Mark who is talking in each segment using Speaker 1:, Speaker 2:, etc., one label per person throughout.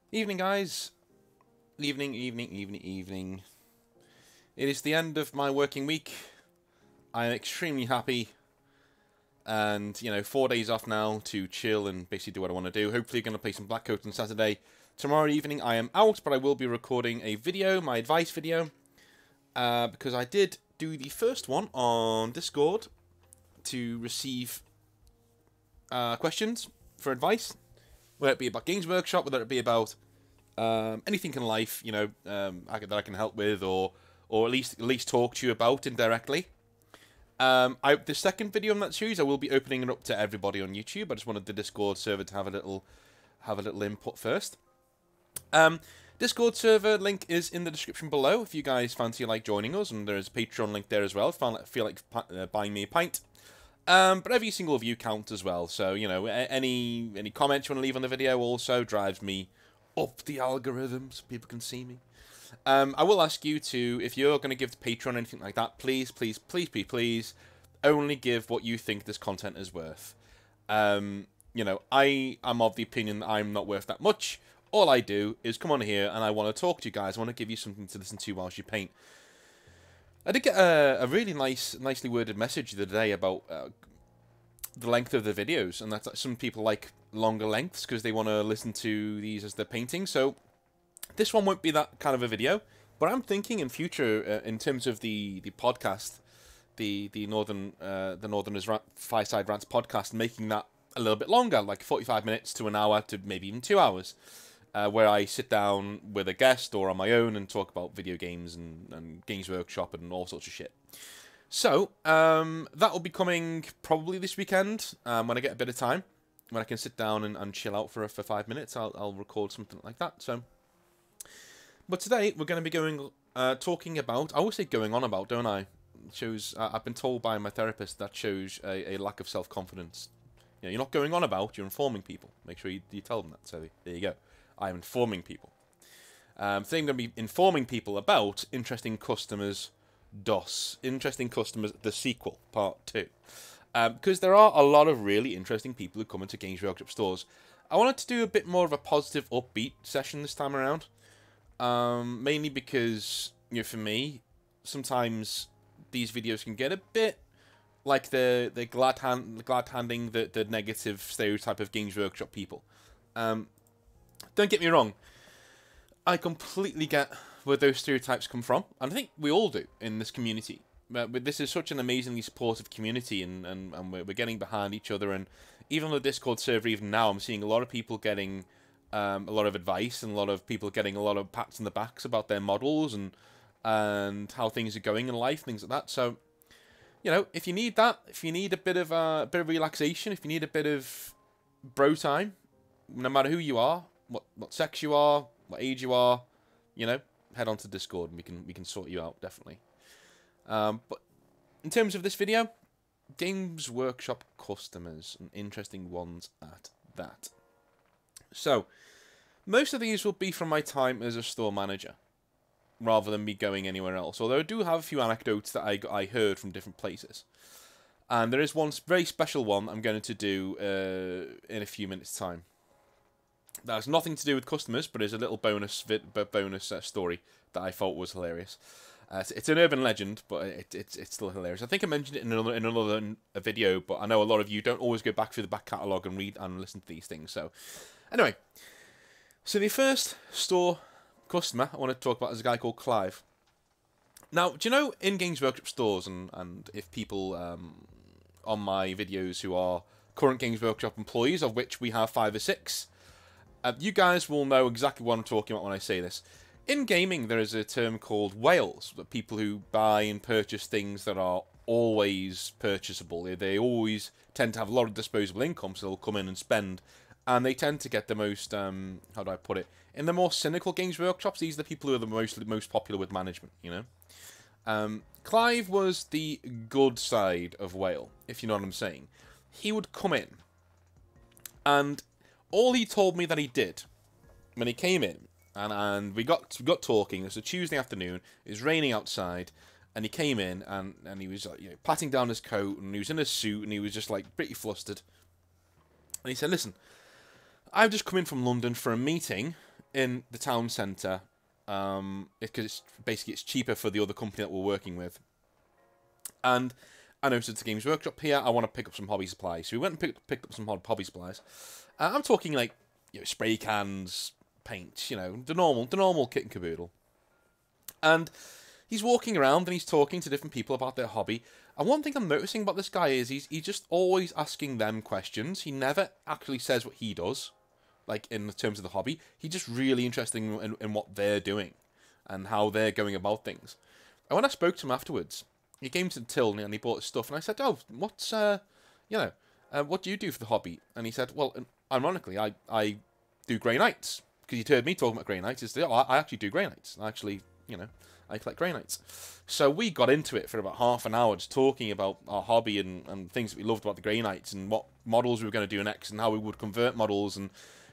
Speaker 1: Evening, guys. Evening. It is the end of my working week. I am extremely happy. And, 4 days off now to chill and basically do what I want to do. Hopefully going to play some Black Coat on Saturday. Tomorrow evening I am out, but I will be recording a video, my advice video. Because I did do the first one on Discord to receive questions for advice. Whether it be about Games Workshop, whether it be about anything in life, that I can help with, or at least talk to you about indirectly. The second video in that series, I will be opening it up to everybody on YouTube. I just wanted the Discord server to have a little input first. Discord server link is in the description below if you guys fancy joining us, and there is a Patreon link there as well if you feel like buying me a pint. But every single view counts as well, so any comments you want to leave on the video also drives me up the algorithm so people can see me. I will ask you to, if you're going to give to Patreon or anything like that, please only give what you think this content is worth. I am of the opinion that I'm not worth that much. All I do is come on here and I want to talk to you guys. I want to give you something to listen to whilst you paint. I did get a really nicely worded message the other day about the length of the videos, and that some people like longer lengths because they want to listen to these as they're painting. So this one won't be that kind of a video, but I'm thinking in future, in terms of the podcast, the Northerners Fireside Rants podcast, making that a little bit longer, like 45 minutes to an hour to maybe even 2 hours. Where I sit down with a guest or on my own and talk about video games and Games Workshop and all sorts of shit. So, that will be coming probably this weekend, when I get a bit of time. When I can sit down and chill out for 5 minutes, I'll record something like that. So, but today, we're going to be talking about, I always say going on about, don't I? I've been told by my therapist that shows a lack of self-confidence. You're not going on about, you're informing people. Make sure you tell them that, so there you go. I'm informing people. Today I'm going to be informing people about Interesting Customers DOS. Interesting Customers, the sequel, part 2. Because there are a lot of really interesting people who come into Games Workshop stores. I wanted to do a bit more of a positive, upbeat session this time around. Mainly because, for me, sometimes these videos can get a bit like the glad handing the negative stereotype of Games Workshop people. Don't get me wrong, I completely get where those stereotypes come from, and I think we all do in this community. But this is such an amazingly supportive community, and we're getting behind each other, and even on the Discord server, even now, I'm seeing a lot of people getting a lot of advice, and a lot of people getting a lot of pats on the backs about their models, and how things are going in life, things like that. So, if you need that, if you need a bit of relaxation, if you need a bit of bro time, no matter who you are, what sex you are, what age you are, head on to Discord and we can sort you out, definitely. But in terms of this video, Games Workshop customers, and interesting ones at that. So, most of these will be from my time as a store manager, rather than me going anywhere else. Although I do have a few anecdotes that I heard from different places. And there is one very special one I'm going to do in a few minutes' time. That has nothing to do with customers, but is a little bonus story that I thought was hilarious. It's an urban legend, but it's still hilarious. I think I mentioned it in another video, but I know a lot of you don't always go back through the back catalogue and read and listen to these things. So, anyway, so the first store customer I want to talk about is a guy called Clive. Now, do you know in Games Workshop stores, and if people on my videos who are current Games Workshop employees, of which we have 5 or 6, you guys will know exactly what I'm talking about when I say this. In gaming, there is a term called whales, that people who buy and purchase things that are always purchasable. They always tend to have a lot of disposable income, so they'll come in and spend. And they tend to get the most, how do I put it? In the more cynical Games Workshops, these are the people who are the most popular with management, Clive was the good side of whale, if you know what I'm saying. He would come in, and all he told me that he did when he came in, and we got talking. It was a Tuesday afternoon. It was raining outside, and he came in and he was patting down his coat, and he was in a suit, and he was just pretty flustered. And he said, "Listen, I've just come in from London for a meeting in the town centre, because it's cheaper for the other company that we're working with. And I noticed it's a Games Workshop here. I want to pick up some hobby supplies. So we went and picked up some hobby supplies. I'm talking like, spray cans, paint, the normal kit and caboodle. And he's walking around and he's talking to different people about their hobby. And one thing I'm noticing about this guy is he's just always asking them questions. He never actually says what he does, like in terms of the hobby. He's just really interested in what they're doing and how they're going about things. And when I spoke to him afterwards, he came to the till and he bought his stuff. And I said, "Oh, what's what do you do for the hobby?" And he said, "Well, ironically, I do Grey Knights." Because he'd heard me talking about Grey Knights. He said, "Oh, I actually do Grey Knights. I collect Grey Knights." So we got into it for about half an hour, just talking about our hobby and things that we loved about the Grey Knights and what models we were going to do next and how we would convert models and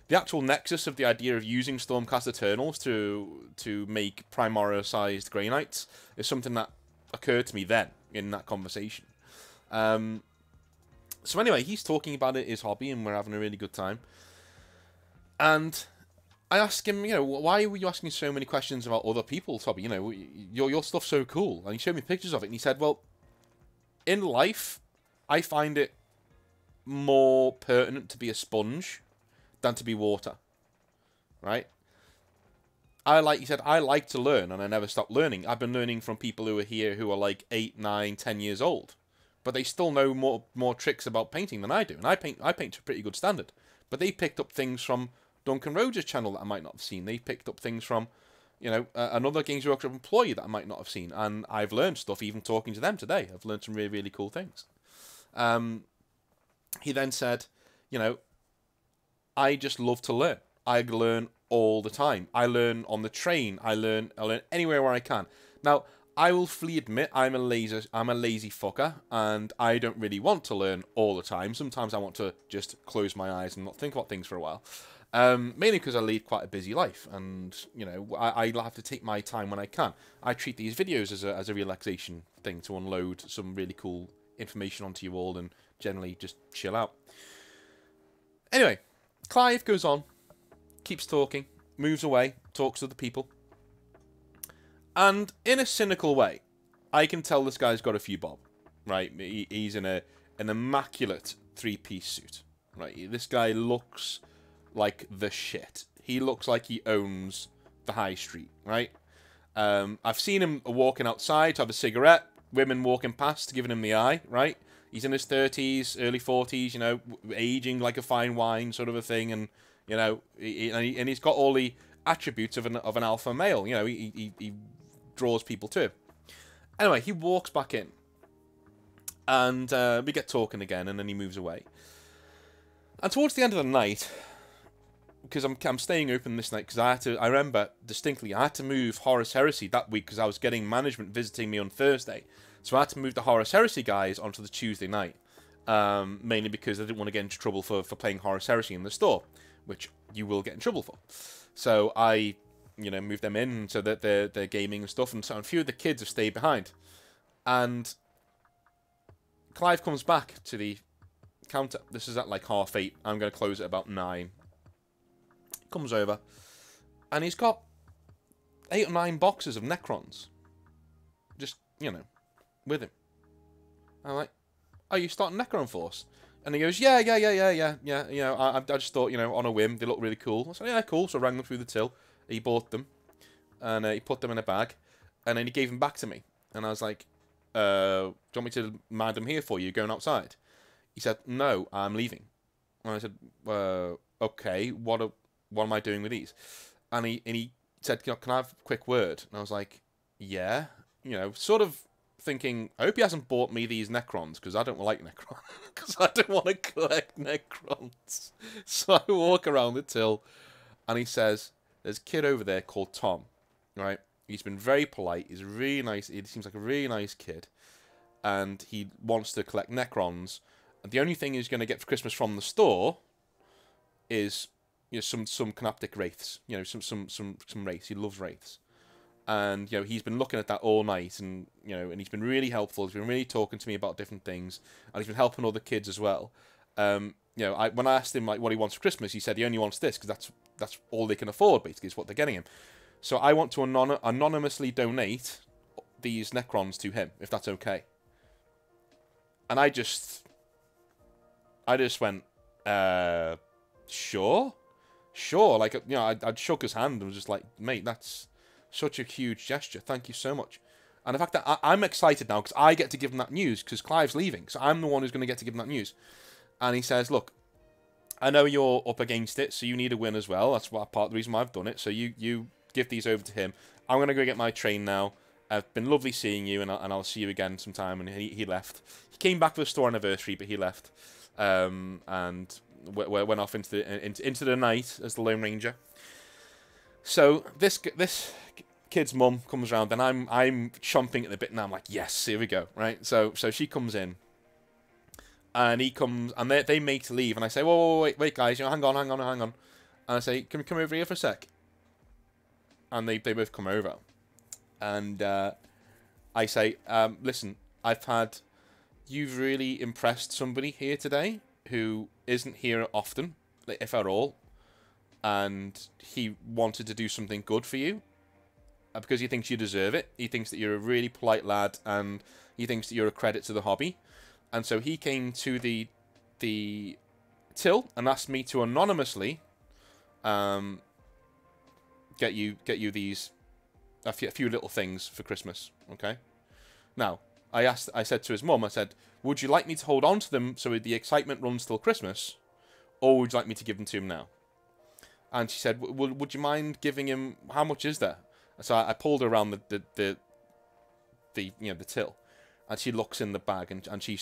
Speaker 1: the actual nexus of the idea of using Stormcast Eternals to make Primora-sized Grey Knights is something that occurred to me then in that conversation. So anyway, he's talking about his hobby and we're having a really good time. And I asked him, why were you asking so many questions about other people's hobby? Your stuff's so cool. And he showed me pictures of it. And he said, well, in life, I find it more pertinent to be a sponge than to be water. Right? He said, I like to learn and I never stop learning. I've been learning from people who are here who are like 8, 9, 10 years old. But they still know more tricks about painting than I do. And I paint to a pretty good standard. But they picked up things from Duncan Rhodes' channel that I might not have seen. They picked up things from, another Games Workshop employee that I might not have seen. And I've learned stuff even talking to them today. I've learned some really, really cool things. He then said, I just love to learn. I learn all the time. I learn on the train. I learn anywhere where I can. Now, I will fully admit I'm a lazy fucker, and I don't really want to learn all the time. Sometimes I want to just close my eyes and not think about things for a while. Mainly because I lead quite a busy life, and I have to take my time when I can. I treat these videos as a relaxation thing to unload some really cool information onto you all, and generally just chill out. Anyway, Clive goes on, keeps talking, moves away, talks to the people. And in a cynical way, I can tell this guy's got a few bob, right? He's in an immaculate 3-piece suit, right? This guy looks like the shit. He looks like he owns the high street, right? I've seen him walking outside to have a cigarette, women walking past, giving him the eye, right? He's in his 30s, early 40s, aging like a fine wine sort of a thing, and, and he's got all the attributes of an alpha male, he draws people to him. Anyway, he walks back in, and we get talking again, and then he moves away. And towards the end of the night, because I'm staying open this night, because I remember distinctly, I had to move Horus Heresy that week, because I was getting management visiting me on Thursday, so I had to move the Horus Heresy guys onto the Tuesday night, mainly because I didn't want to get into trouble for playing Horus Heresy in the store, which you will get in trouble for. So I move them in so that they're gaming and stuff, and so a few of the kids have stayed behind. And Clive comes back to the counter. This is at like 8:30. I'm going to close at about 9. Comes over, and he's got 8 or 9 boxes of Necrons. Just, with him. I'm like, "Oh, you starting Necron Force?" And he goes, yeah. I just thought, on a whim, they look really cool. I said, yeah, cool. So I rang them through the till. He bought them, and he put them in a bag, and then he gave them back to me. And I was like, do you want me to man them here for you, going outside? He said, no, I'm leaving. And I said, okay, what am I doing with these? And he said, can I have a quick word? And I was like, yeah, sort of thinking, I hope he hasn't bought me these Necrons, because I don't like Necrons, because I don't want to collect Necrons. So I walk around the till, and he says, there's a kid over there called Tom, right? He's been very polite. He's really nice. He seems like a really nice kid. And he wants to collect Necrons. And the only thing he's going to get for Christmas from the store is some Canoptic Wraiths. Some Wraiths. He loves Wraiths. And, he's been looking at that all night. And, and he's been really helpful. He's been really talking to me about different things. And he's been helping other kids as well. you know, when I asked him like what he wants for Christmas, he said he only wants this because that's all they can afford. Basically, is what they're getting him. So I want to anonymously donate these Necrons to him, if that's okay. And I just went, sure. Like, you know, I'd shook his hand and was just like, mate, that's such a huge gesture. Thank you so much. And the fact that I'm excited now because I get to give him that news because Clive's leaving. So I'm the one who's going to get to give him that news. And he says, look, I know you're up against it, so you need a win as well. That's part of the reason why I've done it. So you give these over to him. I'm going to go get my train now. It's been lovely seeing you, and I'll see you again sometime. And he left. He came back for the store anniversary, but he left. And went off into the night as the Lone Ranger. So this kid's mum comes around, and I'm chomping at the bit now. I'm like, yes, here we go, right? So she comes in, and he comes, and they make to leave, and I say, whoa, wait, guys, you know, hang on, and I say, can we come over here for a sec? And they both come over, and I say, listen, you've really impressed somebody here today who isn't here often, if at all, and he wanted to do something good for you because he thinks you deserve it. He thinks that you're a really polite lad, and he thinks that you're a credit to the hobby. And so he came to the till and asked me to anonymously get you these a few little things for Christmas. Okay. Now I said to his mum, I said, would you like me to hold on to them so the excitement runs till Christmas, or would you like me to give them to him now? And she said, would you mind giving him, how much is there? So I pulled her around the till, and she looks in the bag, and she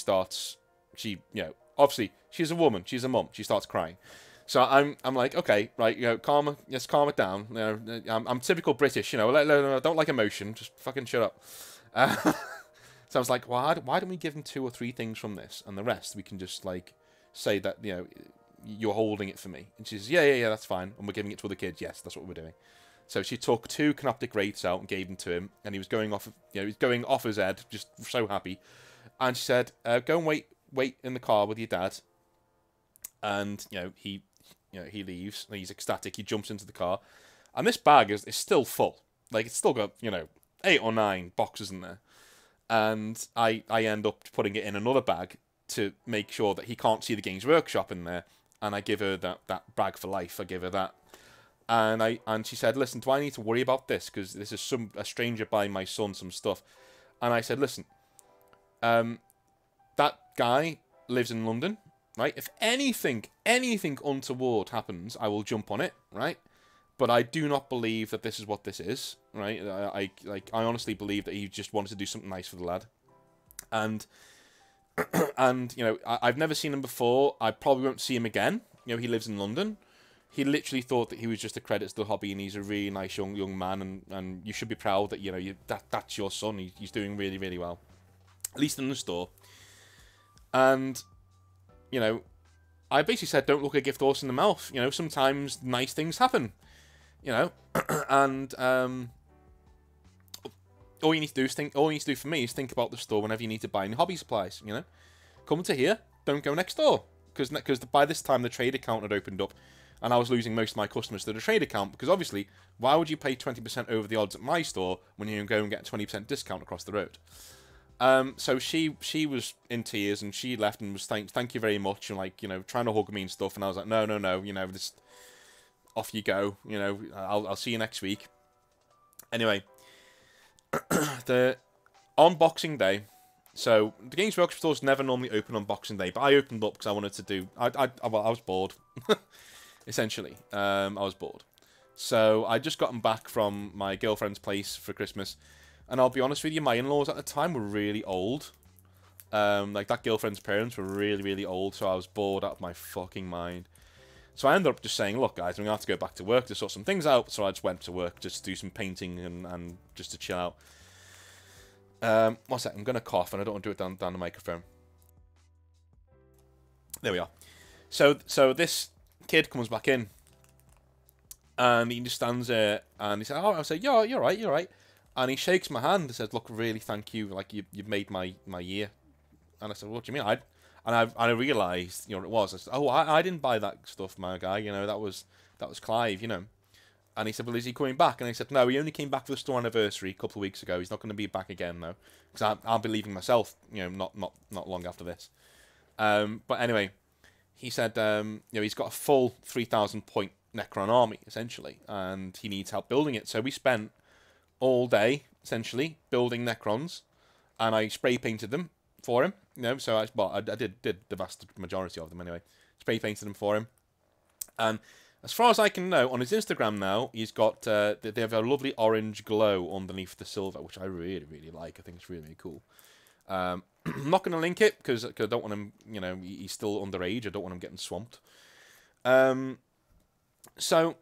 Speaker 1: obviously she's a woman, she's a mum, she starts crying. So I'm like, okay, right, you know, calm it down. You know, I'm typical British, you know, I don't like emotion, just fucking shut up. So I was like, why don't we give him 2 or 3 things from this, and the rest we can just like say that, you know, you're holding it for me. And she says, yeah, that's fine, and we're giving it to other kids. Yes, that's what we're doing. So she took 2 Canoptic Wraiths out and gave them to him, and he was going off, you know, he was going off his head, just so happy. And she said, go and wait in the car with your dad. And he leaves, and he's ecstatic. He jumps into the car, and this bag is still full. Like, it's still got 8 or 9 boxes in there. And I end up putting it in another bag to make sure that he can't see the Games Workshop in there. And I give her that bag for life. I give her that. And she said, listen, do I need to worry about this? Because this is a stranger buying my son some stuff. And I said, listen, that guy lives in London, right? If anything untoward happens, I will jump on it, right? But I do not believe that this is what this is, right? I honestly believe that he just wanted to do something nice for the lad. And I've never seen him before. I probably won't see him again. He lives in London. He literally thought that he was just a credit to the hobby, and he's a really nice young man, and you should be proud that that's your son. He's doing really, really well, at least in the store. And I basically said, don't look a gift horse in the mouth. Sometimes nice things happen. And all you need to do for me is think about the store whenever you need to buy any hobby supplies. Come to here, don't go next door, because by this time the trade account had opened up, and I was losing most of my customers to the trade account, because obviously, why would you pay 20% over the odds at my store when you can go and get a 20% discount across the road? So she was in tears, and she left and was thank you very much, and trying to hug me and stuff, and I was like, no, this, off you go, I'll see you next week. Anyway, on Boxing Day, so the Games Workshop stores never normally open on Boxing Day, but I opened up because I wanted to do, I was bored. Essentially, I was bored. So I just gotten back from my girlfriend's place for Christmas, and I'll be honest with you, my in-laws at the time were really old. Like, that girlfriend's parents were really, really old, so I was bored out of my fucking mind. So I ended up just saying, look guys, I'm going to have to go back to work to sort some things out, so I just went to work just to do some painting and just to chill out. One sec, I'm going to cough, and I don't want to do it down the microphone. There we are. So this kid comes back in, and he just stands there, and he said, oh, I said, you're right. And he shakes my hand and says, look, really, thank you, like, you've made my year. And I said, what do you mean? And I realised, you know, what it was. I said, oh, I didn't buy that stuff, my guy. You know, that was Clive, you know. And he said, well, is he coming back? And I said, no, he only came back for the store anniversary a couple of weeks ago. He's not going to be back again, though. Because I'll be leaving myself, you know, not long after this. But anyway, he said, you know, he's got a full 3,000 point Necron army, essentially. And he needs help building it. So we spent all day, essentially, building Necrons. And I spray painted them for him. You know, so I did the vast majority of them anyway. Spray painted them for him. And as far as I can know, on his Instagram now, he's got they have a lovely orange glow underneath the silver, which I really, really like. I think it's really, really cool. I'm not going to link it because I don't want him, you know, he's still underage. I don't want him getting swamped. So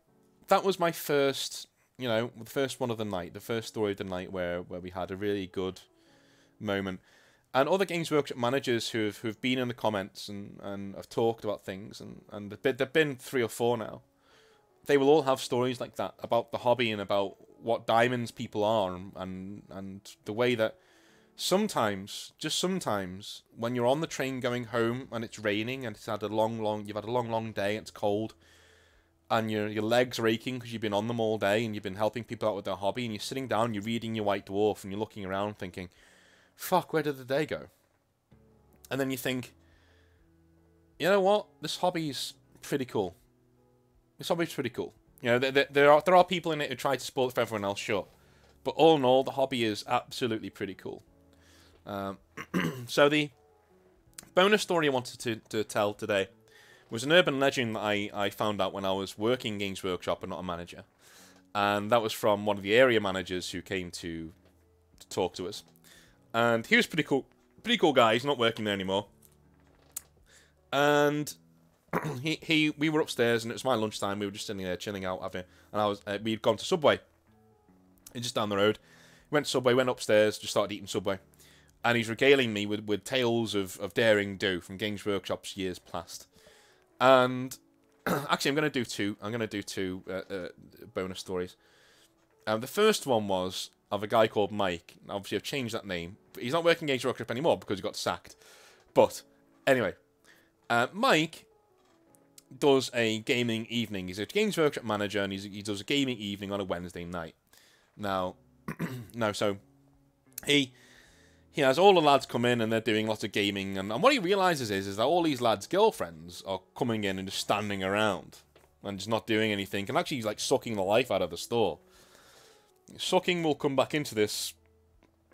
Speaker 1: that was my first, you know, the first one of the night, the first story of the night where we had a really good moment. And other Games Workshop managers who've been in the comments and have talked about things, and there've been 3 or 4 now. They will all have stories like that about the hobby and about what diamonds people are, and the way that sometimes, just sometimes, when you're on the train going home and it's raining and you've had a long day, and it's cold, and your legs are aching because you've been on them all day and you've been helping people out with their hobby, and you're sitting down, you're reading your White Dwarf, and you're looking around thinking, fuck, where did the day go? And then you think, you know what? This hobby's pretty cool. This hobby's pretty cool. You know, there are people in it who try to spoil it for everyone else, sure. But all in all, the hobby is absolutely pretty cool. So the bonus story I wanted to tell today was an urban legend that I found out when I was working Games Workshop and not a manager. And that was from one of the area managers who came to talk to us. And he was pretty cool guy. He's not working there anymore. And we were upstairs, and it was my lunchtime. We were just sitting there chilling out, and we'd gone to Subway, just down the road. Went to Subway, went upstairs, just started eating Subway, and he's regaling me with tales of daring do from Games Workshop's years past. And actually, I'm going to do two bonus stories. The first one was of a guy called Mike. Obviously, I've changed that name. He's not working Games Workshop anymore because he got sacked. But anyway, Mike does a gaming evening. He's a Games Workshop manager, and he does a gaming evening on a Wednesday night. Now, so he has all the lads come in, and they're doing lots of gaming, and what he realizes is that all these lads' girlfriends are coming in and just standing around and just not doing anything, and actually like sucking the life out of the store. Sucking will come back into this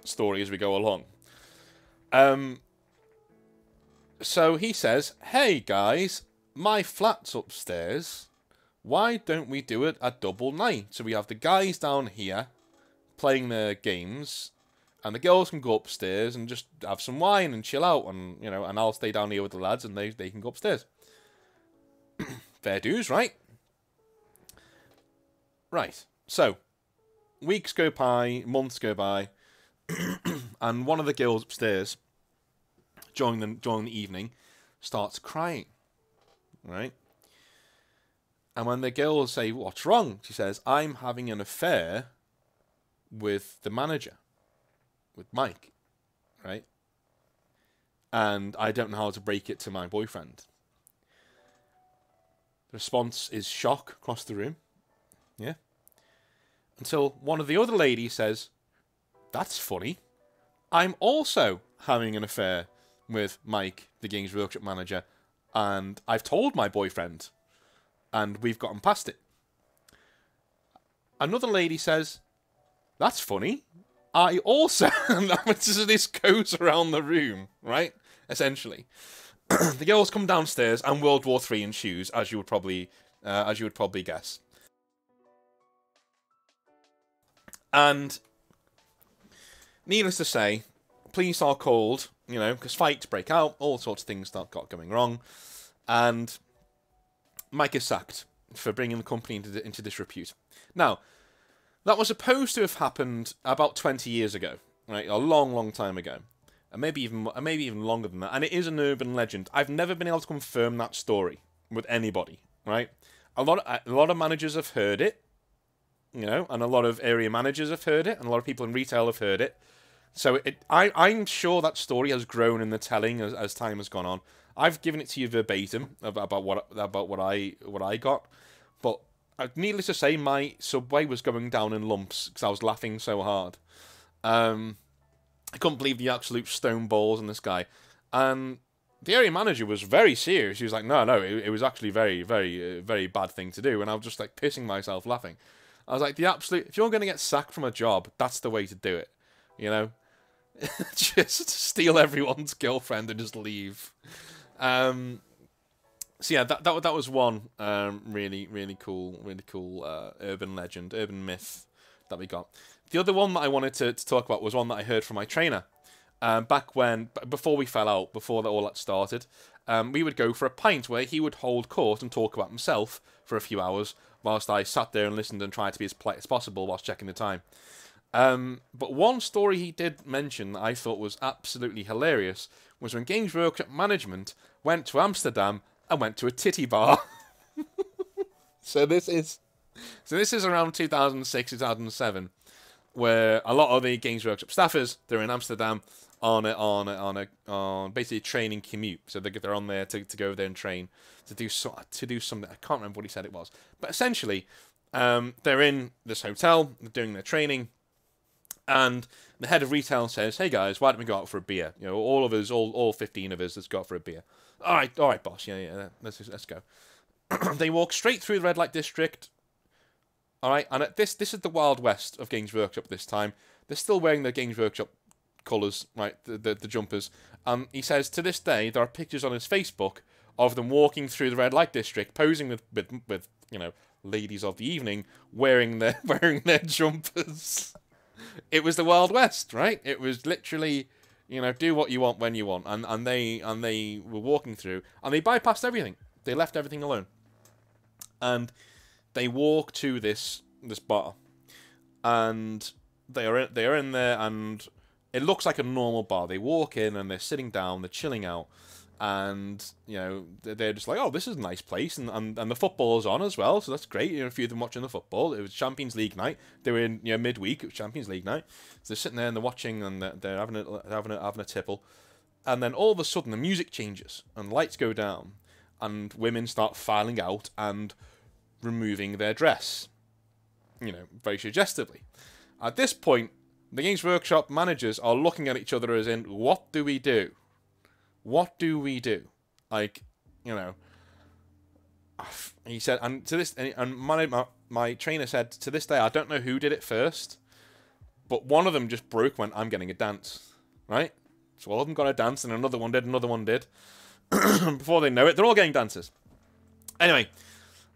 Speaker 1: story as we go along. So he says, "Hey guys, my flat's upstairs. Why don't we do it at double night? So we have the guys down here playing their games, and the girls can go upstairs and just have some wine and chill out, and you know, and I'll stay down here with the lads, and they can go upstairs." Fair dues, right? Right. So weeks go by, months go by, and one of the girls upstairs during the evening starts crying, right? And when the girls say, "What's wrong?" she says, "I'm having an affair with the manager, with Mike, right? And I don't know how to break it to my boyfriend." The response is shock across the room, yeah? Until one of the other ladies says, "That's funny. I'm also having an affair with Mike, the Games Workshop manager, and I've told my boyfriend, and we've gotten past it." Another lady says, "That's funny. I also..." And this goes around the room, right? Essentially. The girls come downstairs and World War III ensues, as you would probably guess. And needless to say, police are called, you know, because fights break out, all sorts of things start going wrong, and Mike is sacked for bringing the company into disrepute. Now, that was supposed to have happened about 20 years ago, right? A long, long time ago, and maybe even longer than that. And it is an urban legend. I've never been able to confirm that story with anybody, right? A lot of managers have heard it, you know, and a lot of area managers have heard it, and a lot of people in retail have heard it. So I'm sure that story has grown in the telling as time has gone on. I've given it to you verbatim about what I got, but needless to say, my Subway was going down in lumps because I was laughing so hard. I couldn't believe the absolute stone balls in this guy, and the area manager was very serious. He was like, no, it was actually very, very, very bad thing to do, and I was just like pissing myself laughing. I was like, if you're going to get sacked from a job, that's the way to do it, you know. Just steal everyone's girlfriend and just leave. So yeah, that was one really cool urban legend, urban myth that we got. The other one that I wanted to talk about was one that I heard from my trainer. Back before we fell out, before all that started, we would go for a pint where he would hold court and talk about himself for a few hours, whilst I sat there and listened and tried to be as polite as possible whilst checking the time. But one story he did mention that I thought was absolutely hilarious was when Games Workshop management went to Amsterdam and went to a titty bar. So this is around 2006, 2007, where a lot of the Games Workshop staffers, they're in Amsterdam on basically a training commute. So they're on there to go there and train to do something. I can't remember what he said it was, but essentially, they're in this hotel, they're doing their training. And the head of retail says, "Hey guys, why don't we go out for a beer? You know, all of us, all 15 of us, let's go out for a beer." All right, boss. Yeah, let's go. They walk straight through the red light district. All right, and this is the Wild West of Games Workshop this time. They're still wearing their Games Workshop colours, right? The jumpers. He says to this day there are pictures on his Facebook of them walking through the red light district, posing with you know, ladies of the evening, wearing their jumpers. It was the Wild West, right? It was literally, you know, do what you want when you want, and they were walking through, and they bypassed everything. They left everything alone, and they walk to this bar, and they are in there, and it looks like a normal bar. They walk in and they're sitting down, they're chilling out, and you know they're just like, oh, this is a nice place, and the football's on as well, so that's great. You know, a few of them watching the football. It was Champions League night. They were in, you know, midweek. It was Champions League night. So they're sitting there and they're watching, and they're having a tipple, and then all of a sudden the music changes and lights go down, and women start filing out and removing their dress, you know, very suggestively. At this point, the Games Workshop managers are looking at each other as in, what do we do? What do we do? Like, you know, he said, and to this, and my trainer said, to this day, I don't know who did it first, but one of them just went, I'm getting a dance, right? So all of them got a dance, and another one did. Before they know it, they're all getting dances. Anyway,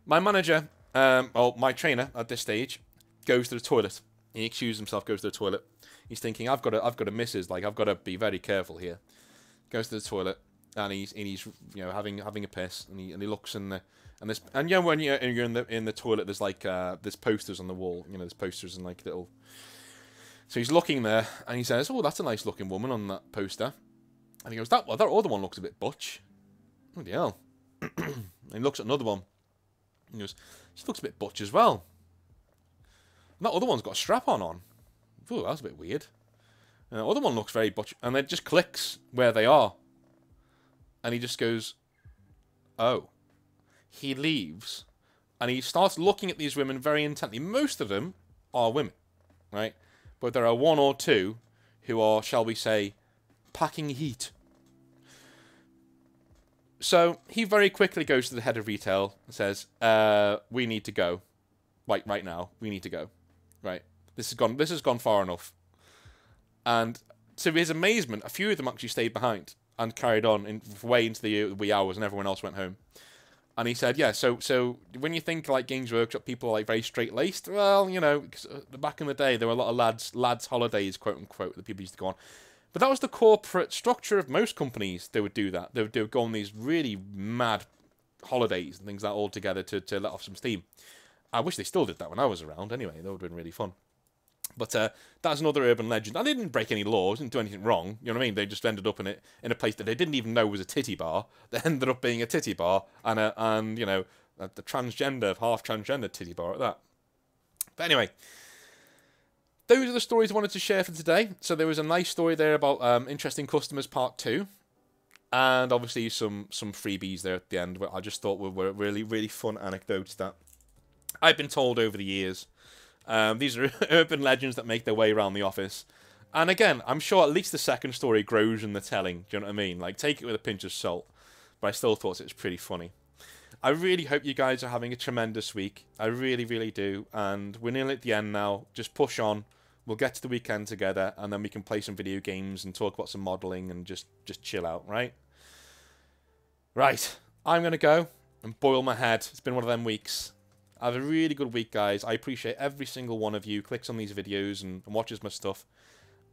Speaker 1: my manager, my trainer at this stage, goes to the toilet. He excuses himself, goes to the toilet. He's thinking, I've got a missus, like, I've got to be very careful here. Goes to the toilet, and he's you know, having a piss, and he looks in the and yeah, when you're in the toilet, there's like there's posters on the wall, you know, there's posters and like little. So he's looking there, and he says, "Oh, that's a nice looking woman on that poster," and he goes, "That other one looks a bit butch." Oh the hell! And he looks at another one, and he goes, "She looks a bit butch as well." And that other one's got a strap on. Oh, that's a bit weird. And the other one looks very butch, and then just clicks where they are. And he just goes, oh. He leaves, and he starts looking at these women very intently. Most of them are women, right? But there are one or two who are, shall we say, packing heat. So he very quickly goes to the head of retail and says, we need to go. Right now, we need to go. Right? This has gone far enough. And to his amazement, a few of them actually stayed behind and carried on way into the wee hours, and everyone else went home. And he said, yeah, so when you think like Games Workshop, people are like very straight-laced, well, you know, cause back in the day, there were a lot of lads holidays, quote-unquote, that people used to go on. But that was the corporate structure of most companies. They would do that. They would go on these really mad holidays and things like that all together to let off some steam. I wish they still did that when I was around, anyway. That would have been really fun. But that's another urban legend. And they didn't break any laws, didn't do anything wrong. You know what I mean? They just ended up in a place that they didn't even know was a titty bar. They ended up being a titty bar and you know, the half transgender titty bar at that. But anyway, those are the stories I wanted to share for today. So there was a nice story there about interesting customers part 2. And obviously some freebies there at the end, where I just thought were really, really fun anecdotes that I've been told over the years. These are urban legends that make their way around the office. And again, I'm sure at least the second story grows in the telling. Do you know what I mean? Like, take it with a pinch of salt. But I still thought it was pretty funny. I really hope you guys are having a tremendous week. I really, really do. And we're nearly at the end now. Just push on. We'll get to the weekend together, and then we can play some video games and talk about some modelling and just chill out, right? Right. I'm going to go and boil my head. It's been one of them weeks. Have a really good week, guys. I appreciate every single one of you clicks on these videos and watches my stuff.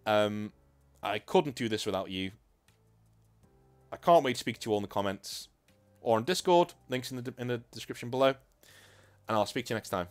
Speaker 1: I couldn't do this without you. I can't wait to speak to you all in the comments or on Discord. Links in the description below. And I'll speak to you next time.